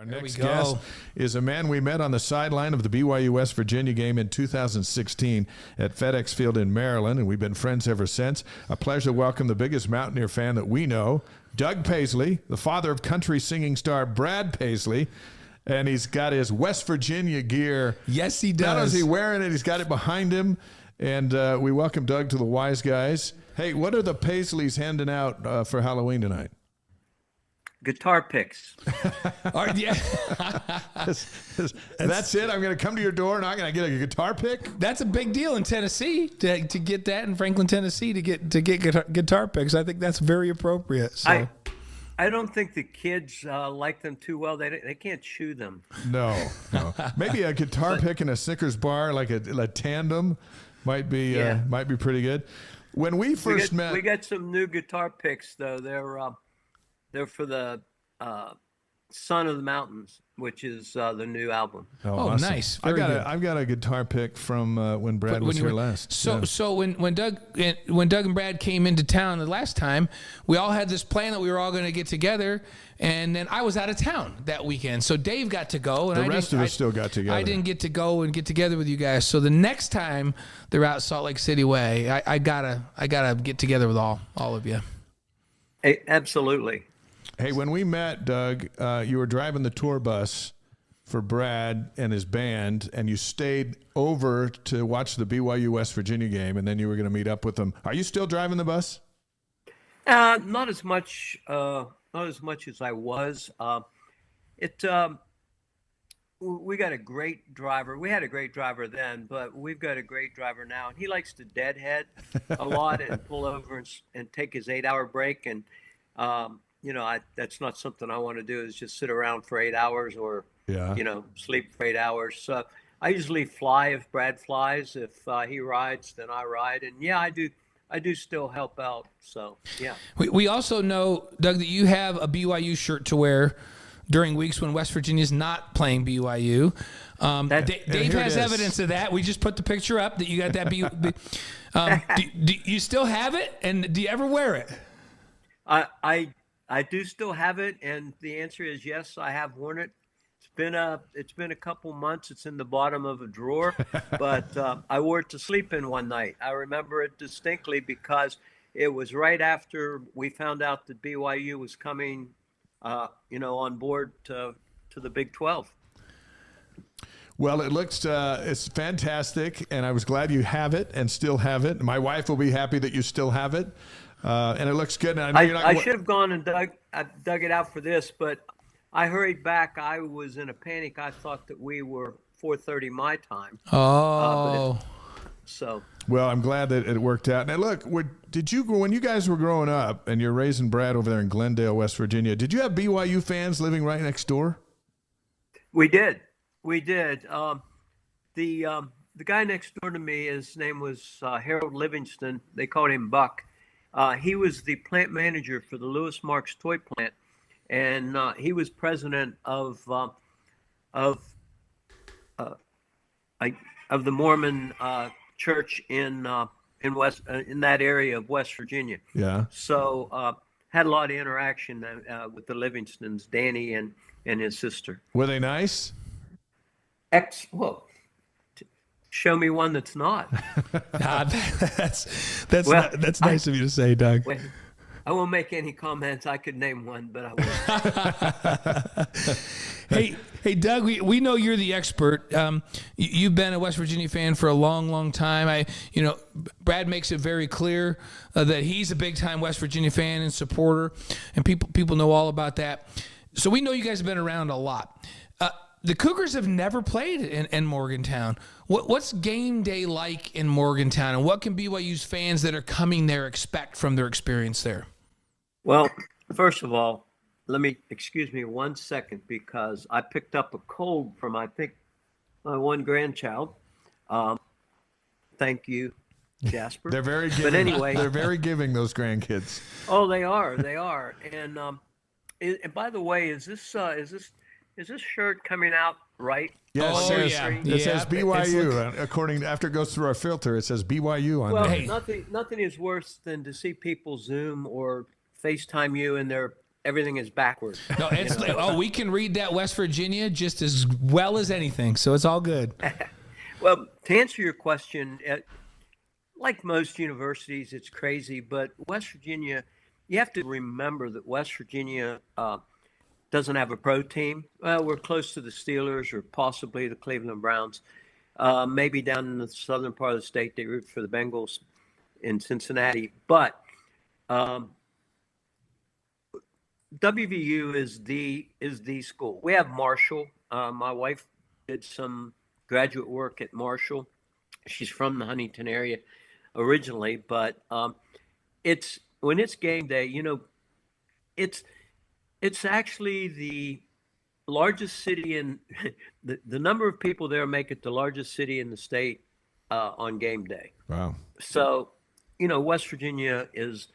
Next guest is a man we met on the sideline of the BYU-West Virginia game in 2016 at FedEx Field in Maryland, and we've been friends ever since. A pleasure to welcome the biggest Mountaineer fan that we know, Doug Paisley, the father of country singing star Brad Paisley, and he's got his West Virginia gear. Yes, he does. Not only is he wearing it, he's got it behind him, and we welcome Doug to the Wise Guys. Hey, what are the Paisleys handing out for Halloween tonight? Guitar picks. That's it? I'm going to come to your door and I'm going to get a guitar pick? That's a big deal in Tennessee to get that in Franklin, Tennessee to get guitar picks. I think that's very appropriate. So. I don't think the kids like them too well. They can't chew them. No. Maybe a guitar pick in a Snickers bar, like a tandem, might be pretty good. When we first met, we got some new guitar picks though. They're for the Son of the Mountains, which is the new album. Oh, awesome. Nice. I've got a guitar pick from when Brad was here last. So when Doug and Brad came into town the last time, we all had this plan that we were all going to get together, and then I was out of town that weekend, so Dave got to go, and the rest of us still got together. I didn't get to go and get together with you guys. So the next time they're out Salt Lake City way, I gotta get together with all of you. Hey, absolutely. Hey, when we met, Doug, you were driving the tour bus for Brad and his band, and you stayed over to watch the BYU-West Virginia game, and then you were going to meet up with them. Are you still driving the bus? Not as much as I was. We got a great driver. We had a great driver then, but we've got a great driver now, and he likes to deadhead a lot and pull over and take his 8-hour break and. That's not something I want to do, is just sit around for 8 hours or, sleep for 8 hours. So I usually fly if Brad flies. If he rides, then I ride. And I do still help out. So, yeah. We also know, Doug, that you have a BYU shirt to wear during weeks when West Virginia's not playing BYU. Dave has evidence of that. We just put the picture up that you got that. Do you still have it? And do you ever wear it? I do still have it, and the answer is yes. I have worn it. It's been a couple months. It's in the bottom of a drawer, but I wore it to sleep in one night. I remember it distinctly because it was right after we found out that BYU was coming, on board to the Big 12. Well, it looks it's fantastic, and I was glad you have it and still have it. My wife will be happy that you still have it. And it looks good. And I should have gone and dug it out for this, but I hurried back. I was in a panic. I thought that we were 4:30 my time. Oh. Well, I'm glad that it worked out. Now, look, when you guys were growing up and you're raising Brad over there in Glendale, West Virginia, did you have BYU fans living right next door? We did. The guy next door to me, his name was Harold Livingston. They called him Buck. He was the plant manager for the Lewis Marks toy plant, and he was president of the Mormon church in that area of West Virginia. Yeah. So had a lot of interaction with the Livingstons, Danny and his sister. Were they nice? Show me one that's not. That's nice of you to say, Doug. I won't make any comments. I could name one, but I won't. Hey, Doug, we know you're the expert. You've been a West Virginia fan for a long, long time. Brad makes it very clear that he's a big-time West Virginia fan and supporter, and people know all about that. So we know you guys have been around a lot. The Cougars have never played in Morgantown. What's game day like in Morgantown, and what can BYU's fans that are coming there expect from their experience there? Well, first of all, excuse me 1 second, because I picked up a cold from, I think, my one grandchild. Thank you, Jasper. They're very giving. But anyway, they're very giving, those grandkids. Oh, they are. And by the way, is this shirt coming out right? Yes, it says BYU. After it goes through our filter, it says BYU on there. Well, nothing is worse than to see people Zoom or FaceTime you and they're everything is backwards. No, it's we can read that West Virginia just as well as anything, so it's all good. Well, to answer your question, like most universities, it's crazy, but West Virginia, you have to remember that West Virginia doesn't have a pro team. Well, we're close to the Steelers or possibly the Cleveland Browns. Maybe down in the southern part of the state, they root for the Bengals in Cincinnati. But WVU is the school. We have Marshall. My wife did some graduate work at Marshall. She's from the Huntington area originally, but it's when it's game day, it's actually the largest city in the number of people there make it the largest city in the state on game day. Wow. So, West Virginia is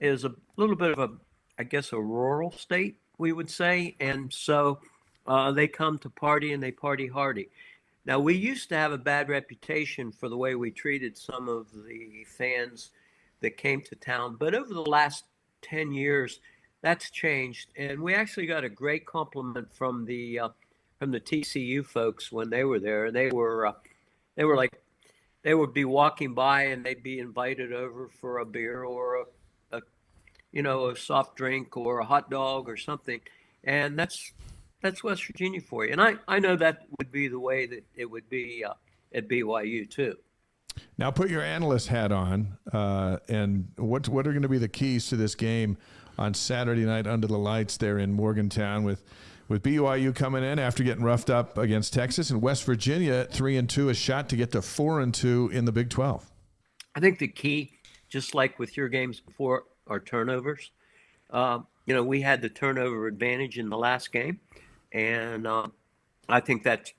a little bit of I guess a rural state, we would say. And so they come to party and they party hardy. Now, we used to have a bad reputation for the way we treated some of the fans that came to town. But over the last 10 years, that's changed. And we actually got a great compliment from the TCU folks when they were there. And they were like, they would be walking by and they'd be invited over for a beer or a soft drink or a hot dog or something. And that's West Virginia for you. And I know that would be the way that it would be at BYU too. Now put your analyst hat on, and what are going to be the keys to this game on Saturday night under the lights there in Morgantown with BYU coming in after getting roughed up against Texas, and West Virginia at 3-2, a shot to get to 4-2 in the Big 12. I think the key, just like with your games before, are turnovers. We had the turnover advantage in the last game, and I think that's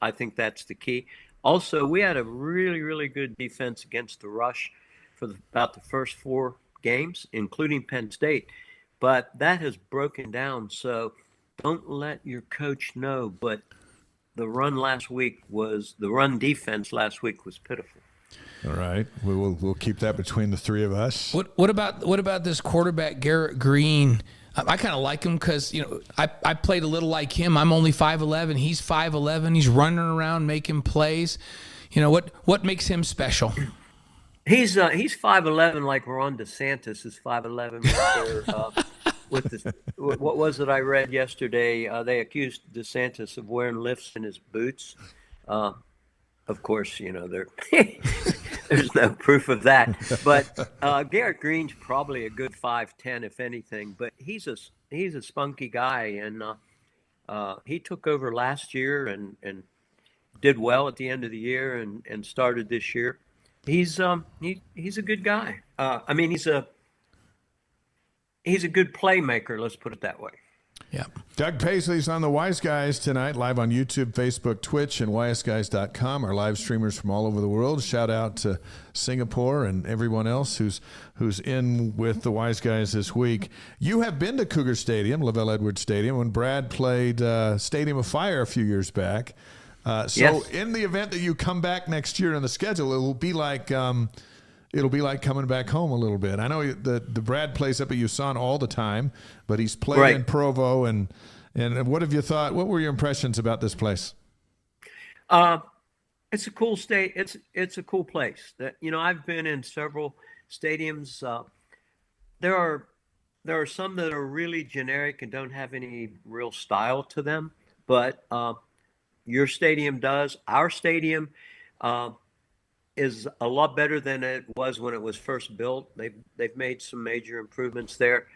the key. Also, we had a really, really good defense against the rush for about the first 4 games, including Penn State, but that has broken down. So don't let your coach know, but the run defense last week was pitiful. All right, we'll keep that between the three of us. What about this quarterback Garrett Green? I kind of like him because I played a little like him. I'm only 5'11". He's 5'11". He's running around making plays. What makes him special? He's 5'11", like Ron DeSantis is 5'11". What was it I read yesterday? They accused DeSantis of wearing lifts in his boots. Of course, there's no proof of that. But Garrett Green's probably a good 5'10", if anything. But he's a spunky guy, and he took over last year and did well at the end of the year and started this year. He's a good guy. He's a good playmaker. Let's put it that way. Yeah. Doug Paisley's on the Wise Guys tonight, live on YouTube, Facebook, Twitch, and wiseguys.com. Our live streamers from all over the world. Shout out to Singapore and everyone else who's in with the Wise Guys this week. You have been to Cougar Stadium, Lavelle Edwards Stadium, when Brad played Stadium of Fire a few years back. Yes. In the event that you come back next year on the schedule, it'll be like coming back home a little bit. I know the Brad plays up at USAN all the time, but he's played in Provo. And what have you thought? What were your impressions about this place? It's a cool state. It's a cool place. I've been in several stadiums. There are some that are really generic and don't have any real style to them, but your stadium does. Our stadium is a lot better than it was when it was first built. They've made some major improvements there.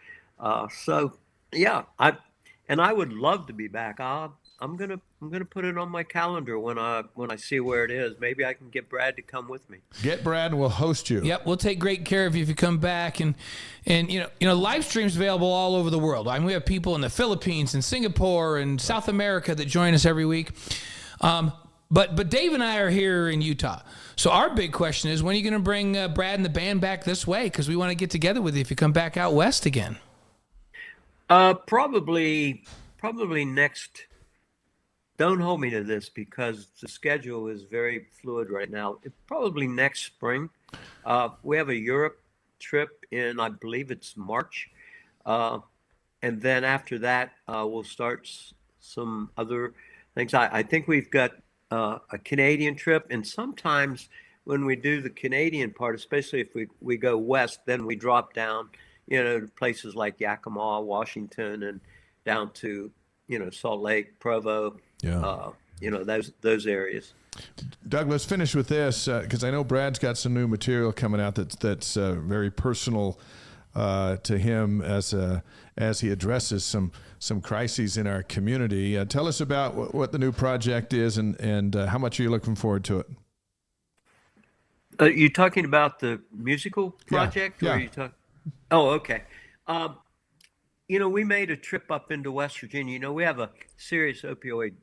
So yeah, I would love to be back. I'm gonna put it on my calendar when I see where it is. Maybe I can get Brad to come with me. Get Brad and we'll host you. Yep, we'll take great care of you if you come back. And live streams available all over the world. I mean, we have people in the Philippines and Singapore and South America that join us every week. But Dave and I are here in Utah. So our big question is, when are you going to bring Brad and the band back this way? Because we want to get together with you if you come back out west again. Probably next. Don't hold me to this because the schedule is very fluid right now. Probably next spring. We have a Europe trip in, I believe it's March. and then after that, we'll start some other things. I think we've got a Canadian trip, and sometimes when we do the Canadian part, especially if we go west, then we drop down, to places like Yakima, Washington, and down to, Salt Lake, Provo, Yeah. Those areas. Doug, let's finish with this because I know Brad's got some new material coming out that's very personal to him as he addresses some crises in our community. Tell us about what the new project is and how much are you looking forward to it? You talking about the musical project? Yeah. Or are you talking? Oh, okay. We made a trip up into West Virginia. We have a serious opioid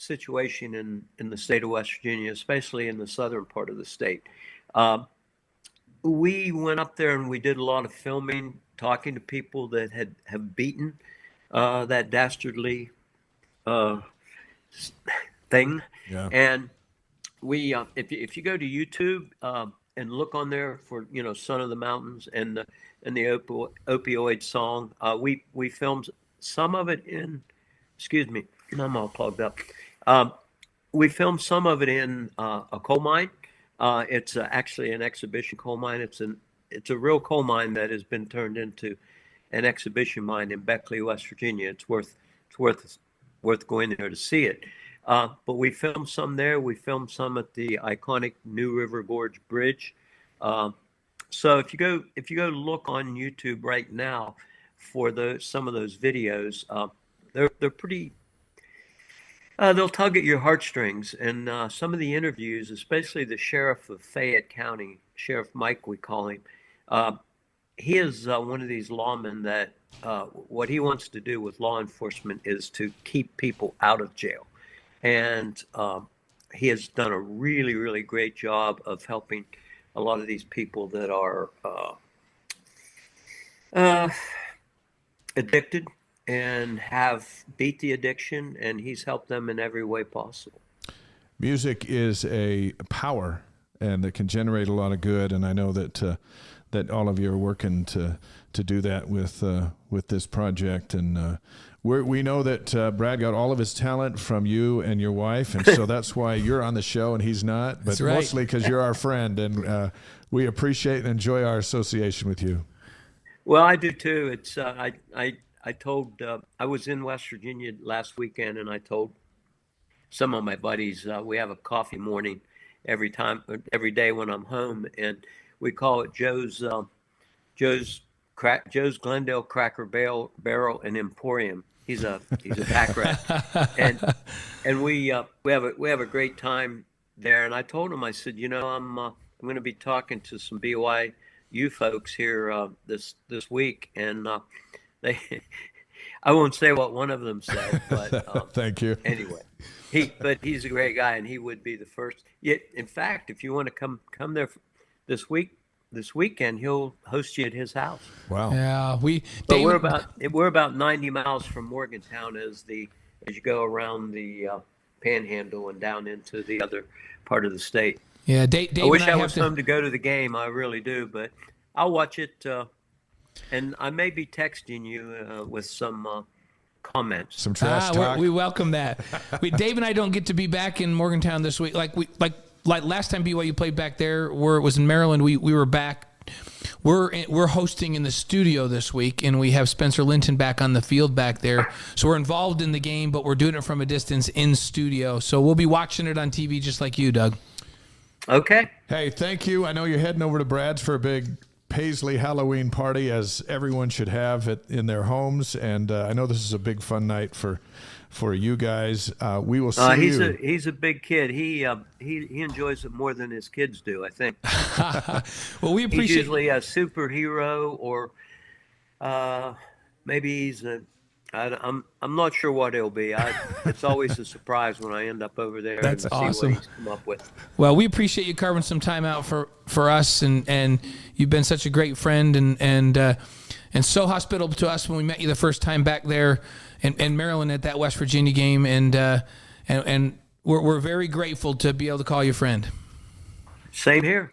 situation in the state of West Virginia, especially in the southern part of the state. We went up there and we did a lot of filming, talking to people that have beaten that dastardly thing. Yeah. And we, if you go to YouTube and look on there for Son of the Mountains and the opioid song, we filmed some of it in. Excuse me, I'm all plugged up. We filmed some of it in a coal mine. It's actually an exhibition coal mine. It's a real coal mine that has been turned into an exhibition mine in Beckley, West Virginia. It's worth going there to see it. But we filmed some there. We filmed some at the iconic New River Gorge Bridge. So if you go look on YouTube right now for some of those videos, they're pretty. They'll tug at your heartstrings, and some of the interviews, especially the sheriff of Fayette County, Sheriff Mike, we call him. He is one of these lawmen that what he wants to do with law enforcement is to keep people out of jail, and he has done a really, really great job of helping a lot of these people that are addicted and have beat the addiction, and he's helped them in every way possible. Music is a power, and it can generate a lot of good. And I know that that all of you are working to do that with this project. And we know that Brad got all of his talent from you and your wife, and so that's why you're on the show and he's not. But That's right. Mostly because you're our friend, and we appreciate and enjoy our association with you. Well, I do too. It's I told I was in West Virginia last weekend, and I told some of my buddies we have a coffee morning every day when I'm home, and we call it Joe's Glendale Cracker Barrel and Emporium. He's a back rat, and we have a great time there. And I told him, I said, I'm going to be talking to some BYU folks here this week, and I won't say what one of them said, but Thank you. Anyway, he's a great guy, and he would be the first. Yet, in fact, if you want to come there this weekend, he'll host you at his house. Wow. Yeah, we're about 90 miles from Morgantown as you go around the Panhandle and down into the other part of the state. Yeah, Dave I wish and I was home to go to the game. I really do, but I'll watch it. And I may be texting you with some comments. Some trash talk. We welcome that. Dave and I don't get to be back in Morgantown this week. Like last time BYU played back there, where it was in Maryland. We were back. We're hosting in the studio this week, and we have Spencer Linton back on the field back there. So we're involved in the game, but we're doing it from a distance in studio. So we'll be watching it on TV just like you, Doug. Okay. Hey, thank you. I know you're heading over to Brad's for a big Paisley Halloween party, as everyone should have it in their homes, and I know this is a big fun night for you guys. We will see you. He's a big kid. He enjoys it more than his kids do, I think. Well, we appreciate. He's usually a superhero, or maybe he's I'm not sure what he'll be. It's always a surprise when I end up over there. That's and awesome. See what he's come up with. Well, we appreciate you carving some time out for us, and you've been such a great friend and so hospitable to us when we met you the first time back there in Maryland at that West Virginia game, and we're very grateful to be able to call you friend. Same here,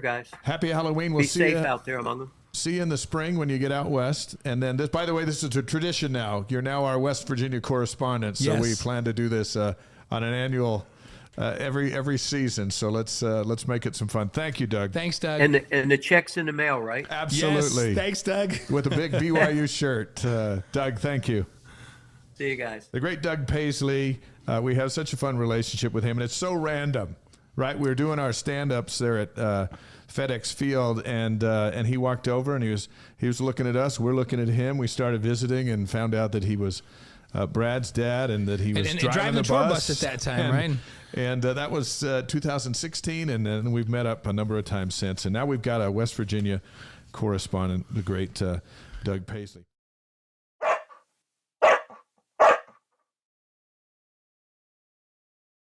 guys. Happy Halloween. We'll Be see safe you out there among them. see you in the spring when you get out west. And then, by the way, this is a tradition now. You're now our West Virginia correspondent, so we plan to do this on an annual every season. So let's make it some fun. Thank you, Doug. Thanks, Doug. And the check's in the mail, right? Absolutely. Yes. Thanks, Doug. With a big BYU shirt. Doug, thank you. See you guys. The great Doug Paisley. We have such a fun relationship with him, and it's so random, right? We were doing our stand-ups there at FedEx Field, and he walked over, and he was looking at us. We're looking at him. We started visiting and found out that he was Brad's dad, and that he was driving the tour bus at that time, right? And that was 2016, and then we've met up a number of times since. And now we've got a West Virginia correspondent, the great Doug Paisley.